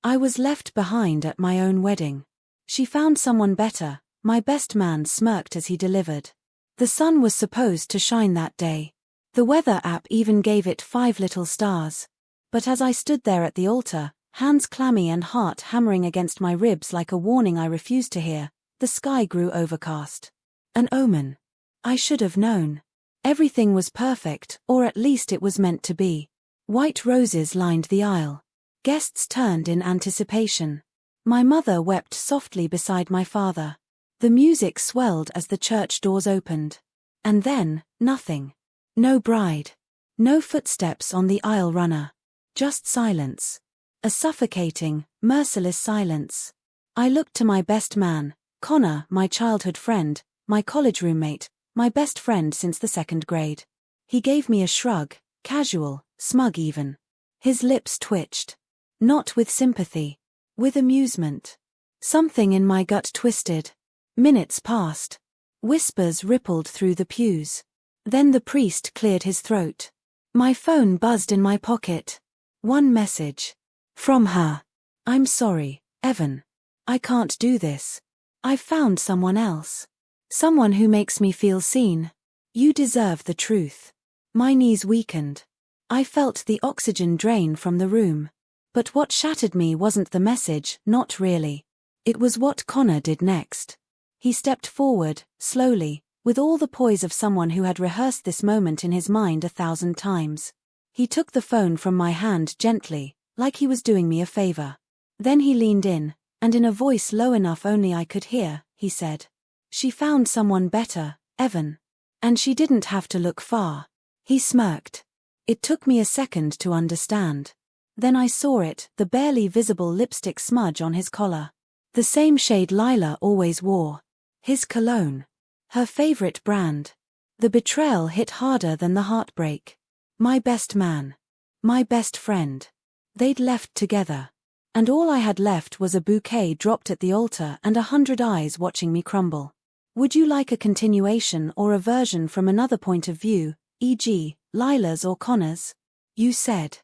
I was left behind at my own wedding. She found someone better, my best man smirked as he delivered. The sun was supposed to shine that day. The weather app even gave it 5 little stars. But as I stood there at the altar, hands clammy and heart hammering against my ribs like a warning I refused to hear, the sky grew overcast. An omen. I should have known. Everything was perfect, or at least it was meant to be. White roses lined the aisle. Guests turned in anticipation. My mother wept softly beside my father. The music swelled as the church doors opened. And then, nothing. No bride. No footsteps on the aisle runner. Just silence. A suffocating, merciless silence. I looked to my best man, Connor, my childhood friend, my college roommate, my best friend since the 2nd grade. He gave me a shrug, casual, smug even. His lips twitched. Not with sympathy. With amusement. Something in my gut twisted. Minutes passed. Whispers rippled through the pews. Then the priest cleared his throat. My phone buzzed in my pocket. One message. From her. I'm sorry, Evan. I can't do this. I've found someone else. Someone who makes me feel seen. You deserve the truth. My knees weakened. I felt the oxygen drain from the room. But what shattered me wasn't the message, not really. It was what Connor did next. He stepped forward, slowly, with all the poise of someone who had rehearsed this moment in his mind 1,000 times. He took the phone from my hand gently, like he was doing me a favor. Then he leaned in, and in a voice low enough only I could hear, he said, "She found someone better, Evan. And she didn't have to look far." He smirked. It took me a second to understand. Then I saw it, the barely visible lipstick smudge on his collar. The same shade Lila always wore. His cologne. Her favorite brand. The betrayal hit harder than the heartbreak. My best man. My best friend. They'd left together. And all I had left was a bouquet dropped at the altar and 100 eyes watching me crumble. Would you like a continuation or a version from another point of view, e.g., Lila's or Connor's? You said.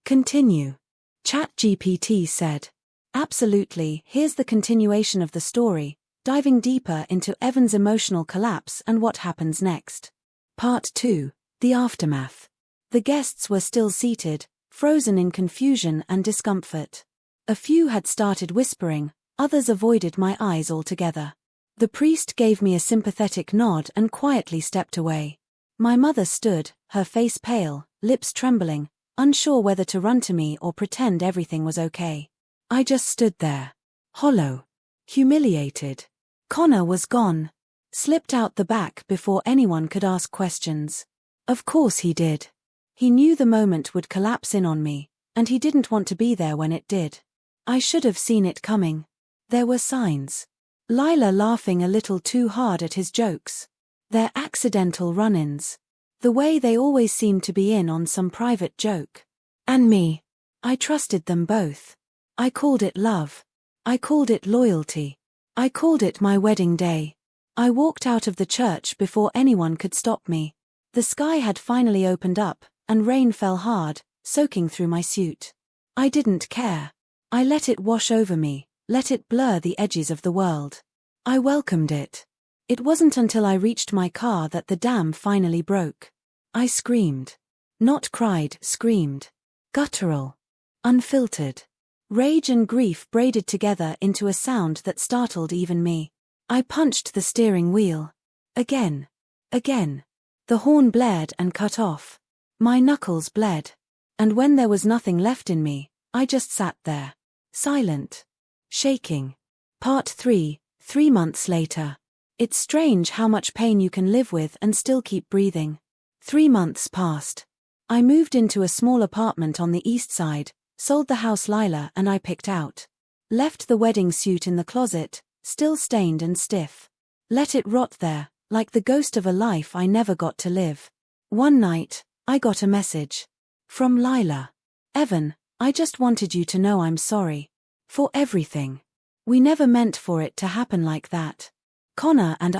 Continue. ChatGPT said. Absolutely, here's the continuation of the story, diving deeper into Evan's emotional collapse and what happens next. Part 2. The aftermath. The guests were still seated, frozen in confusion and discomfort. A few had started whispering, others avoided my eyes altogether. The priest gave me a sympathetic nod and quietly stepped away. My mother stood, her face pale, lips trembling, unsure whether to run to me or pretend everything was okay. I just stood there. Hollow. Humiliated. Connor was gone. Slipped out the back before anyone could ask questions. Of course he did. He knew the moment would collapse in on me, and he didn't want to be there when it did. I should have seen it coming. There were signs. Lila laughing a little too hard at his jokes. Their accidental run-ins. The way they always seemed to be in on some private joke. And me. I trusted them both. I called it love. I called it loyalty. I called it my wedding day. I walked out of the church before anyone could stop me. The sky had finally opened up, and rain fell hard, soaking through my suit. I didn't care. I let it wash over me, let it blur the edges of the world. I welcomed it. It wasn't until I reached my car that the dam finally broke. I screamed. Not cried, screamed. Guttural. Unfiltered. Rage and grief braided together into a sound that startled even me. I punched the steering wheel. Again. Again. The horn blared and cut off. My knuckles bled. And when there was nothing left in me, I just sat there. Silent. Shaking. Part 3, 3 months later. It's strange how much pain you can live with and still keep breathing. 3 months passed. I moved into a small apartment on the east side, sold the house Lila and I picked out. Left the wedding suit in the closet, still stained and stiff. Let it rot there, like the ghost of a life I never got to live. One night, I got a message. From Lila. Evan, I just wanted you to know I'm sorry. For everything. We never meant for it to happen like that. Connor and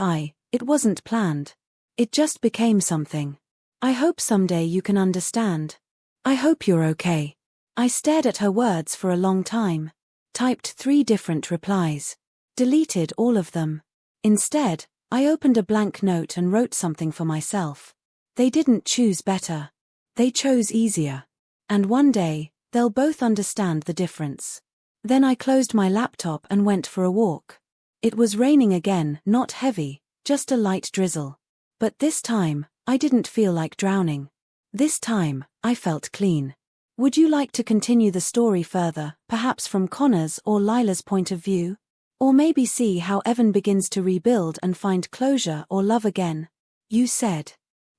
it wasn't planned. It just became something. I hope someday you can understand. I hope you're okay. I stared at her words for a long time. Typed 3 different replies. Deleted all of them. Instead, I opened a blank note and wrote something for myself. They didn't choose better. They chose easier. And one day, they'll both understand the difference. Then I closed my laptop and went for a walk. It was raining again, not heavy, just a light drizzle. But this time, I didn't feel like drowning. This time, I felt clean. Would you like to continue the story further, perhaps from Connor's or Lila's point of view? Or maybe see how Evan begins to rebuild and find closure or love again? You said.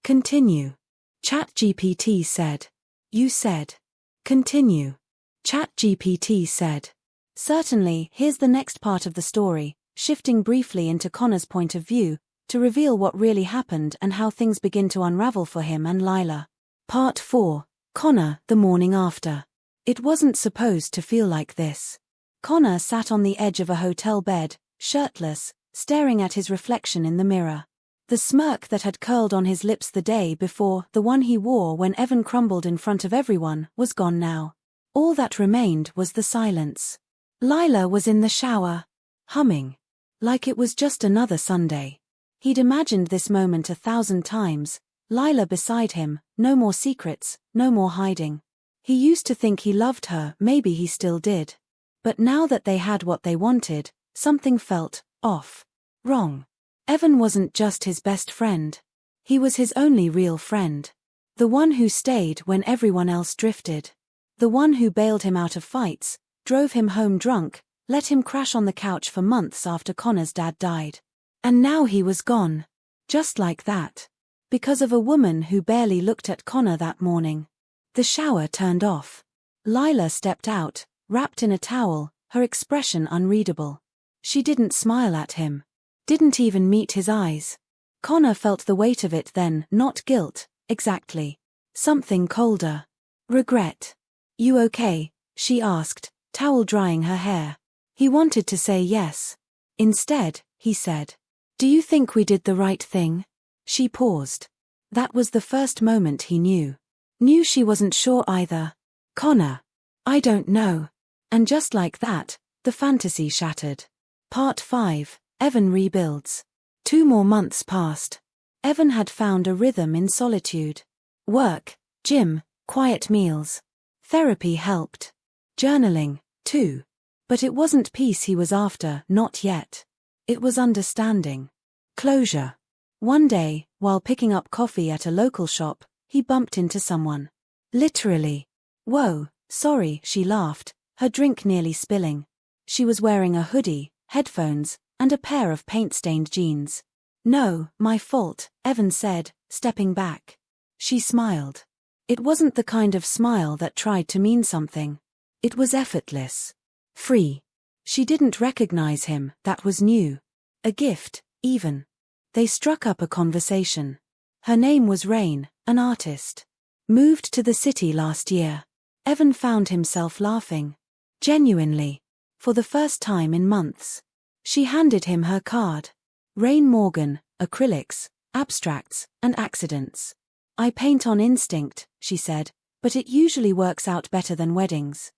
Continue. ChatGPT said. You said. Continue. ChatGPT said. Certainly, here's the next part of the story, shifting briefly into Connor's point of view, to reveal what really happened and how things begin to unravel for him and Lila. Part 4. Connor, the morning after. It wasn't supposed to feel like this. Connor sat on the edge of a hotel bed, shirtless, staring at his reflection in the mirror. The smirk that had curled on his lips the day before, the one he wore when Evan crumbled in front of everyone, was gone now. All that remained was the silence. Lila was in the shower, humming. Like it was just another Sunday. He'd imagined this moment 1,000 times, Lila beside him, no more secrets, no more hiding. He used to think he loved her, maybe he still did. But now that they had what they wanted, something felt off. Wrong. Evan wasn't just his best friend. He was his only real friend. The one who stayed when everyone else drifted. The one who bailed him out of fights, drove him home drunk, let him crash on the couch for months after Connor's dad died. And now he was gone. Just like that. Because of a woman who barely looked at Connor that morning. The shower turned off. Lila stepped out, wrapped in a towel, her expression unreadable. She didn't smile at him. Didn't even meet his eyes. Connor felt the weight of it then, not guilt, exactly. Something colder. Regret. You okay? She asked, towel drying her hair. He wanted to say yes. Instead, he said, "Do you think we did the right thing?" She paused. That was the first moment he knew. Knew she wasn't sure either. Connor. I don't know. And just like that, the fantasy shattered. Part 5. Evan rebuilds. 2 more months passed. Evan had found a rhythm in solitude. Work, gym, quiet meals. Therapy helped. Journaling, too. But it wasn't peace he was after, not yet. It was understanding. Closure. One day, while picking up coffee at a local shop, he bumped into someone. Literally. Whoa, sorry, she laughed, her drink nearly spilling. She was wearing a hoodie, headphones, and a pair of paint-stained jeans. No, my fault, Evan said, stepping back. She smiled. It wasn't the kind of smile that tried to mean something. It was effortless. Free. She didn't recognize him, that was new. A gift, even. They struck up a conversation. Her name was Rain, an artist. Moved to the city last year. Evan found himself laughing. Genuinely. For the first time in months. She handed him her card. Rain Morgan, acrylics, abstracts, and accidents. I paint on instinct, she said, but it usually works out better than weddings.